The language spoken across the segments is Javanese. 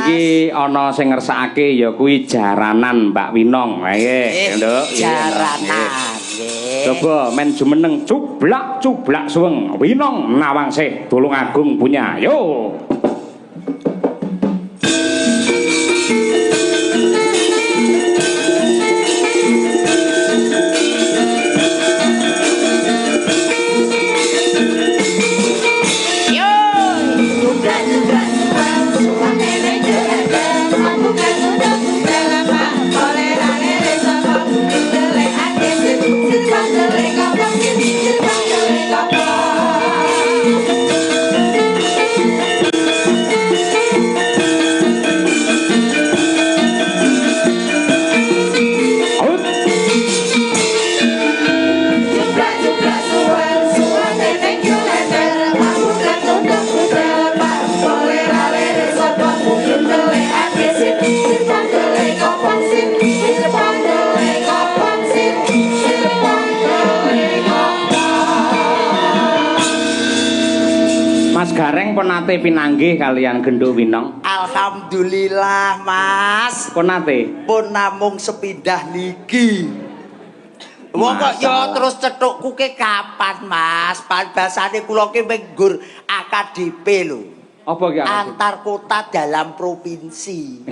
Iki ana sing ngersakake ya kuwi jaranan Mbak Winong. Nggih, Nduk. Jaranan. Nggih. Coba men jumeneng cublak suweng Winong Nawangsih Tulungagung punya. Yo. Gareng pun nate pinanggih kalian Genduk Winong. Alhamdulillah Mas. Pun nate? Pun namung sepindah niki. Wong kok yo terus cethukku ke kapan Mas? Bahasane kula ki menggur AKDP lho. Apa ki antar kota dalam provinsi.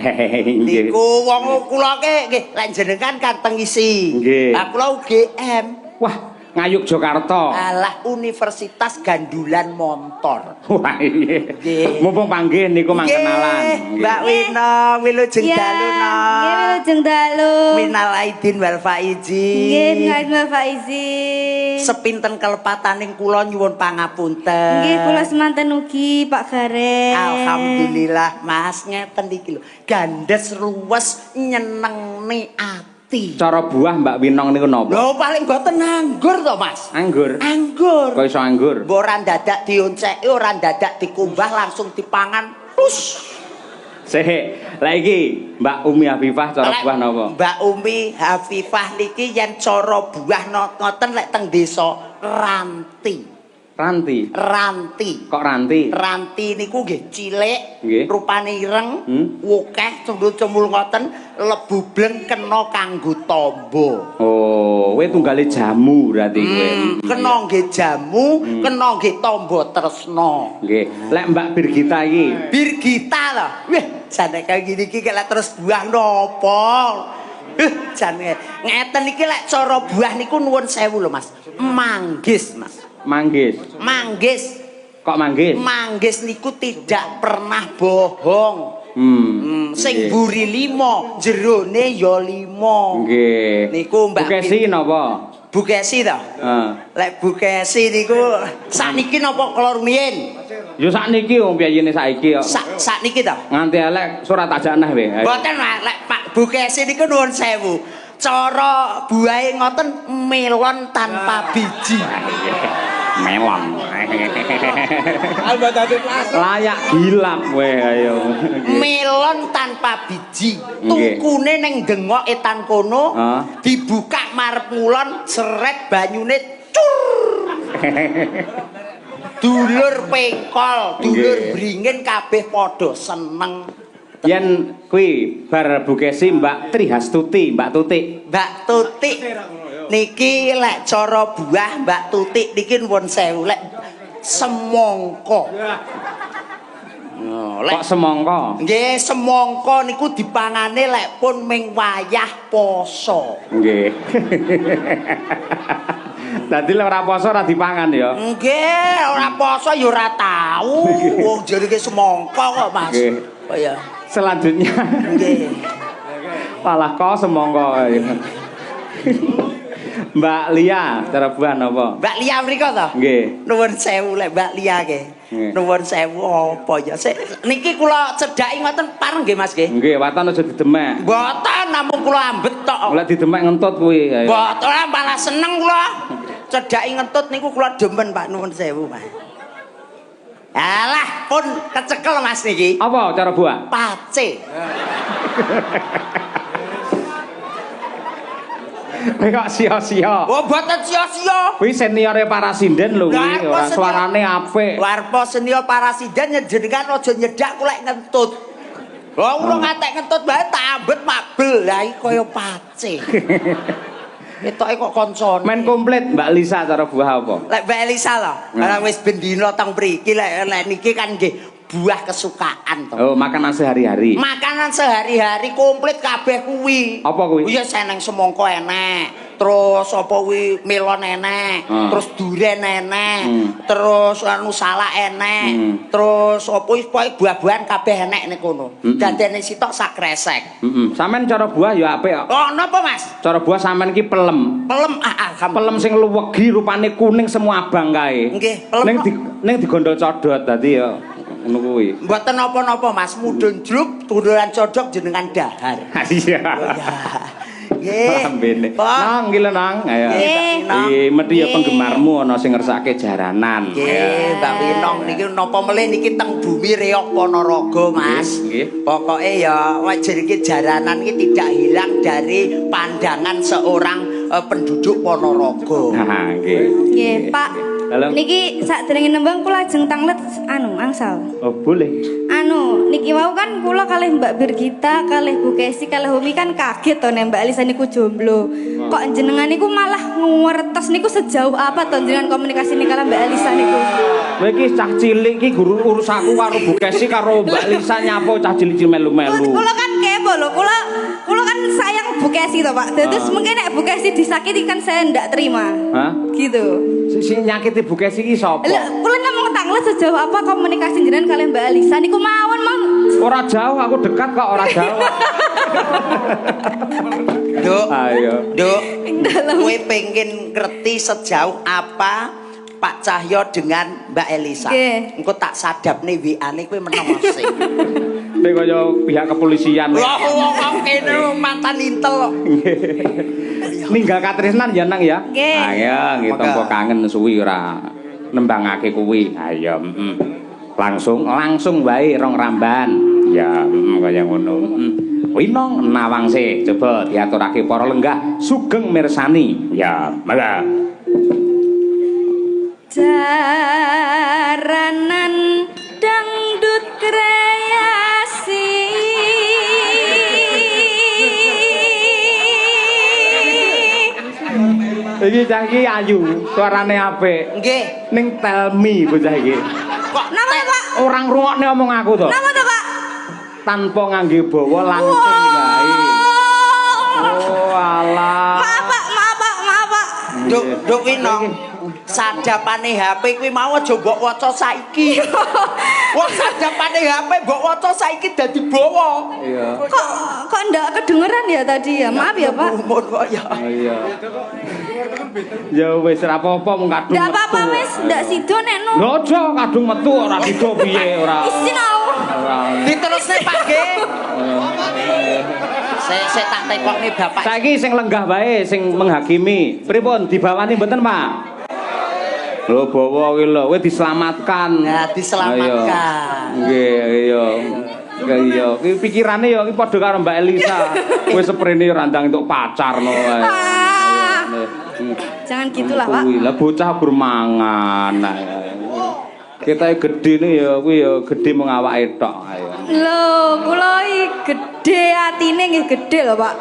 Niku wong kula ki nggih lek jenengan kan tengisi. Lah kula UGM. Wah, Ngayuk Jakarta. Alah Universitas Gandulan Montor. Wah iya. Mumpung panggih niku mangkenalan. Mbak Winong, wilujeng dalu no. Nggih wilujeng dalu. Minal aidin wal faizin. Nggih minal aidin wal faizin. Sepinten kelepataning kula nyuwun pangapunten. Nggih kula semanten ugi Pak Gareng. Alhamdulillah Mas ngeten iki lho. Gandes luwes nyenengni ati. Cara buah Mbak Winong niku napa? Lho paling boten anggur to, Mas. Anggur. Anggur. Kok iso anggur? Mbok ora dadak dionceki, ora dadak dikumbah langsung dipangan. Pus. Sih, lah iki Mbak Umi Hafifah cara buah napa? Mbak Umi Hafifah niki yen cara buah ngoten lek teng desa ranti. Ranti. Ranti. Kok ranti? Ranti niku nggih cilik, nggih. rupane ireng, wukeh cemul ngoten, lebubleng kena kanggo tamba. Oh, kowe tunggale jamu berarti kowe. Kena nggih jamu, kena nggih tamba tresna. Nggih. Lek Mbak Birgita iki. Birgita lho. Wih, jane kaya gini iki lek terus buah napa? Jane ngeten iki lek cara buah niku nuwun sewu lho Mas. Manggis, Mas. Manggis. Manggis. Kok manggis? Manggis niku tidak pernah bohong. Sing buri 5, jerone ya 5. Nggih. Niku Mbak Bukesi napa? Bukesi to? Heeh. Lek bukesi niku sakniki napa kala rumiyin? Ya sakniki wong piyayene saiki kok. Sakniki to? Nganti elek surat ajanah we. Mboten lek Pak Bukesi niku nuwun sewu. Cara buahe ngoten melon tanpa biji. Melon. Layak gilap we ayo. Melon tanpa biji. Tukune ning dengok etan kono, dibuka marep ngulon, seret banyune cur. Dulur pengkol, dulur bringin kabeh padha seneng. Yen kuwi bar Bukesi Mbak Trihastuti, Mbak Tutik. Mbak Tutik niki lek cara buah Mbak Tutik niki nuwun sewu lek semangka. Kok semangka? Nggih, semangka niku dipangane lek pun ming wayah poso. Nggih. Dadi lek ora poso ora dipangan ya. Nggih, ora poso ya ora tau. Wong jenenge semangka kok, Mas. Nggih. Oh ya. Selanjutnya. Nggih. Malah kok semangka. Mbak Lia, cara buah napa? Mbak Lia mriko to? Nggih. Nuwun sewu lek Mbak Lia nggih. Nuwun sewu apa ya? Niki kula cedhaki ngoten pareng nggih Mas nggih. Nggih, watan aja didemek. Mboten namung kula ambet tok. Lek didemek ngentut kuwi. Mboten malah seneng kula. Cedhaki ngentut niku kula demen Pak nuwun sewu Mas. Alah pun kecekel Mas niki. Apa cara buah? Pace. Kok sia-sia. Oh, mboten sia-sia. Kuwi seniore Parasinden lho kuwi, ora suarane apik. Warpa senior Parasinden jenengan aja nyedak kula ngentut. Lah urung ngatek kentut bae tambet mabel. Lah iki kaya pace. Ketoke kok koncone. Men komplit Mbak Lisa cara buah apa? Lek Mbak Elisa lho, ora wis bendina teng mriki lek niki kan nggih buah kesukaan to. Oh, makanan sehari-hari. Makanan sehari-hari komplit kabeh kuwi. Apa kuwi? Ya seneng semangka enek. Terus apa kuwi melon enek, terus duren enek, terus anu salak enek, terus apa wis pokoke buah-buahan kabeh enek ning kono. Dadene sitok sak kresek. Sampeyan cara buah ya apik kok. Oh, napa Mas? Cara buah sampean iki pelem. Pelem alhamdulillah. Pelem sing luwegi rupane kuning semua abang kae. Nggih, pelem. Ning digondol codot dadi ya ngono kuwi. Mboten napa-napa Mas, mudhun jruk, tunduran codok jenengan dahar. Iya. Nggih. Lambene. Nang iki lho nang. Ayo. Nggih, mesti ya penggemarmu ana sing ngersake jaranan. Nggih, Mbak Winong niki napa melih niki teng bumi Reok Ponorogo, Mas. Nggih. Pokoke ya jenenge jaranan iki tidak hilang dari pandangan seorang penduduk Ponorogo. Nah, nggih. Nggih, Pak. Halo. Niki sakderenge nembang kula ajeng tanglet angsal. Oh, boleh. Niki mau kan kula kalih Mbak Birgita, kalih Bu Kesi, kalih Umi kan kaget to nek Mbak Elisa niku jomblo. Kok jenengan niku malah ngertos niku sejauh apa to jenengan komunikasi niku karo Mbak Elisa niku? Kowe iki cah cilik iki guru urus aku karo Bu Kesi karo Mbak Lisa nyapo cah cilik melu-melu. Kula kan kepo lho, kula kan sayang Bu Kesi to, Pak. Terus mungkin nek Bu Kesi disakiti kan saya ndak terima. Hah? Gitu. Sing nyakiti Bu Kesi iki sapa? Kula ngomong tanglet sejauh apa komunikasi jenengan kalian Mbak Elisa niku mawon Mang. Ora jauh, aku dekat kok ora jauh. Duk. Ayo. Duk. Kowe pengen ngerti sejauh apa Pak Cahyo dengan Mbak Elisa. Nggih. Engko tak sadapne WA-ne kowe menawa sih. Nek kaya pihak kepolisian. Wah, wong kene mantan intel kok. Ninggal katresnan ya nang ya. Nggih. Ayo, kita Moga. kok kangen suwi ora nembangake kuwi. Ayo, Langsung wae rong ramban. Ya, kaya ngono. Winong nawangse, coba diaturake para lenggah sugeng mirsani. Ya, mangga. Jaranan dangdut kreasi Iki cah iki ayu, suarane apik. Nggih. Ning tell me bocah iki. Kok Nama Pak? Orang rungokne omong aku to. Nama to Pak? Tanpa ngangge bawa langsung wae. Oh, alah. Maaf Pak. Duk Winong. Sadapane HP kuwi mau aja mbok waca saiki. Wong sadapane HP mbok waca saiki dadi bawa. Iya. Kok ndak kedengeran ya tadi ya? Maaf ya Pak. Umur kok ya. Iya. Ya wis ora apa-apa mung kadung. Ndak apa-apa wis, ndak sido nek nu. Lho aja kadung metu ora sida piye ora. Isin aku. Ora. Diterusne Pak nggih. Saya tak tekokne Bapak. Saiki sing lenggah wae sing menghakimi. Pripun dibawani mboten, Pak? Lho bawa kuwi lho, kowe diselamatkan. Nah, diselamatkan. Nggih, iya. Iya, iki pikirane ya iki padha karo Mbak Elisa. Kowe seprene randang entuk pacar no wae. Jangan gitulah, Pak. Kuwi lah bocah bermangan. Kita gedhe ne ya kuwi ya gedhe mung awake tok. Ayo. Lho, kula iki gedhe atine nggih gedhe lho, Pak.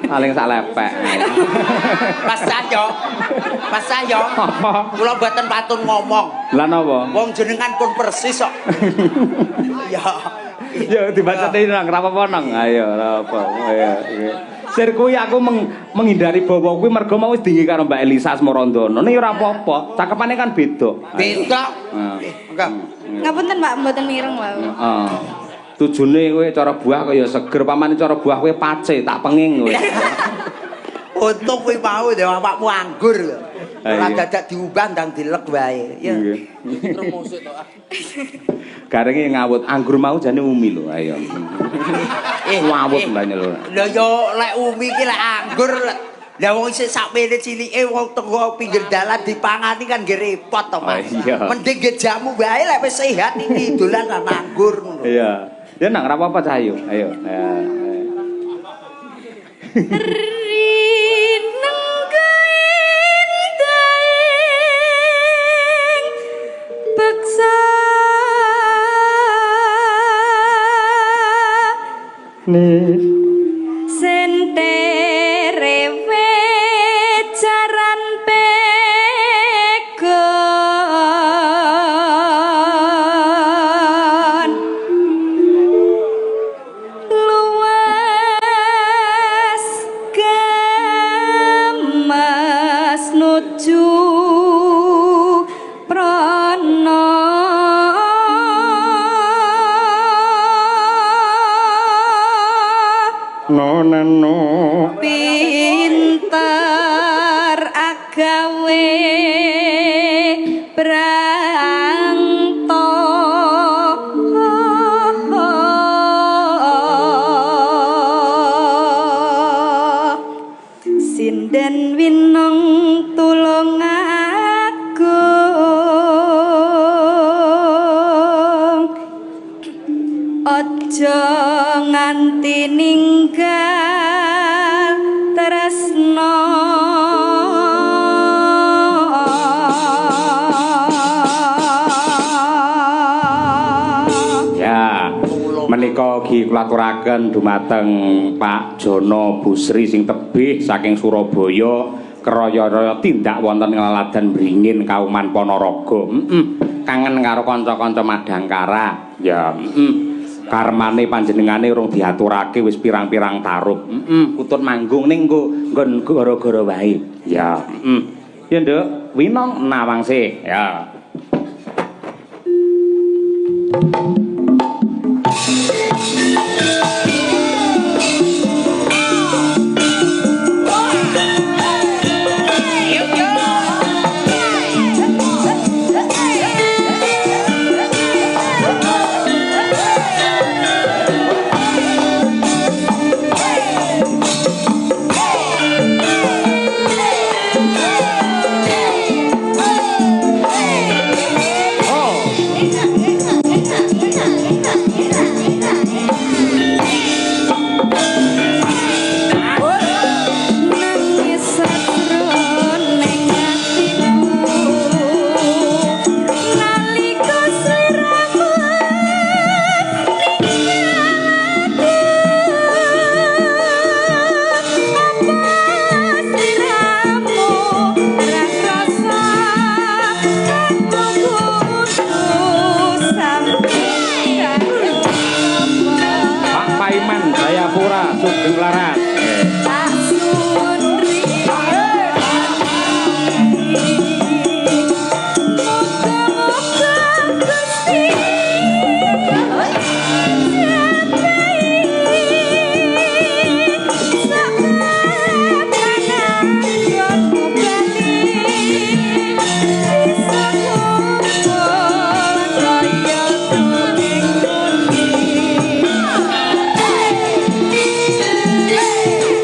Paling sak lepek. Mas Cahyo. Apa? Kula mboten patun ngomong. Lah napa? Wong jenengan pun persis kok. Ya. Ya dibacane nang ra apa-apa nang. Ayo, ora apa. Ayo. Sir kuwi aku menghindari bawa kuwi mergo mau wis dingi karo Mbak Elisa Asmarandana. Nek ora apa-apa, cakepane kan beda. Beda. Enggak. Ngapunten Pak, mboten mireng wae. Heeh. Tujune kowe cara buah kaya seger, pamane cara buah kowe pace, tak penging kowe. Untung kuwi mau dhewe awakmu anggur lho. Ora Iya. dadak diubah ndang dilek wae. Ya. Nggih. Garenge ngawut anggur mau jane umi lho, ayo. Ngawut mbane lho. Lho yo lek umi ki lek anggur lah wong isih sakmene cilike wong tenggo pinggir dalan dipangani kan nggih repot to, Mas. Iya. Mending nggih jamu wae lek wis sehat iki dolan nang anggur ngono. Iya. Ya nang ora apa-apa cah ayo. Ayo. Rineng kain daing beksa sentere jaran pegon luas gemas nuju prana noneno pinter agawe brangto sinden winong tulung agung aja nganti ninggal tresno ya menika ugi kula aturaken dumateng Pak Jono Busri sing tebih saking Surabaya kraya-raya tindak wonten Nglaladan Bringin Kauman Ponorogo. Kangen karo kanca-kanca Madangkara. Ya, karmane panjenengane urung diaturake wis pirang-pirang tarup. Kutut manggung ning nggon gara-gara wae. Ya, Ya, Nduk, winong nawangse. Ya. Sugeng Laras. Hey!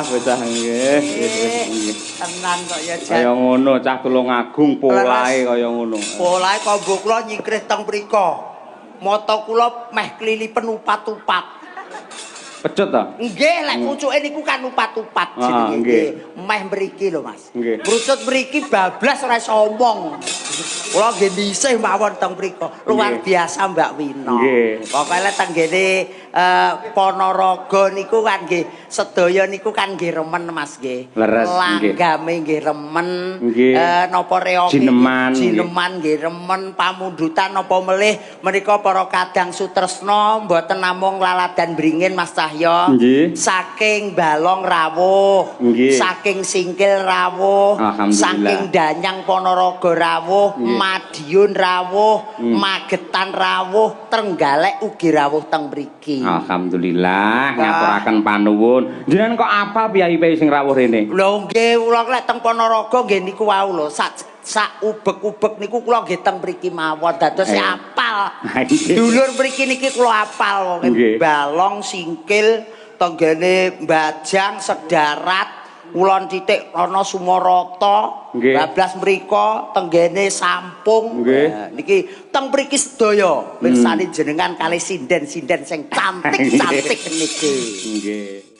bocah nggih. Tenan kok ya Kaya Jan. ngono cah Tulungagung polahe kaya ngono. Polahe kombo kula nyikrih teng mriko. Mata kula meh klilipen upat-upat. Pecut ta? Nggih, lek pucuke niku kan upat-upat jenenge. nggih. Meh mriki lho, Mas. Nggih. Mrucut mriki bablas ora iso omong. Kula nggih dhisih mawon teng mriko. Luar biasa Mbak Wina. Nggih. Pokoke teng ngene Ponorogo niku kan nggih sedaya niku kan nggih remen Mas nggih. Leres, nggih. Langgame nggih remen. Nggih. Napa reoke Jineman, jineman nggih remen, pamundutan napa melih menika para kadang sutresna mboten namung laladan bringin Mas Cahya. Nggih. Saking Balong rawuh, Nggih. saking Singkil rawuh, Alhamdulillah. saking Danyang Ponorogo rawuh, Nggih. Madiun rawuh, Magetan rawuh, Trenggalek ugi rawuh teng mriki. Alhamdulillah ngaturaken panuwun. Jenengan kok apal piyai-piyai sing rawuh rene? Lho nggih kula lek teng Ponorogo nggih niku wau lho sak ubek-ubek niku kula nggih teng mriki mawon dados apal. Dulur mriki niki kula apal wong Nggih. Balong Singkil tenggene Bajang Sedarat Kulon titik ana Sumarata, Nggih. bablas mriko tenggene Sampung. Nggih. Nah, niki teng mriki sedaya mirsani jenengan kalih sinden-sinden sing cantik-cantik niki. Nggih.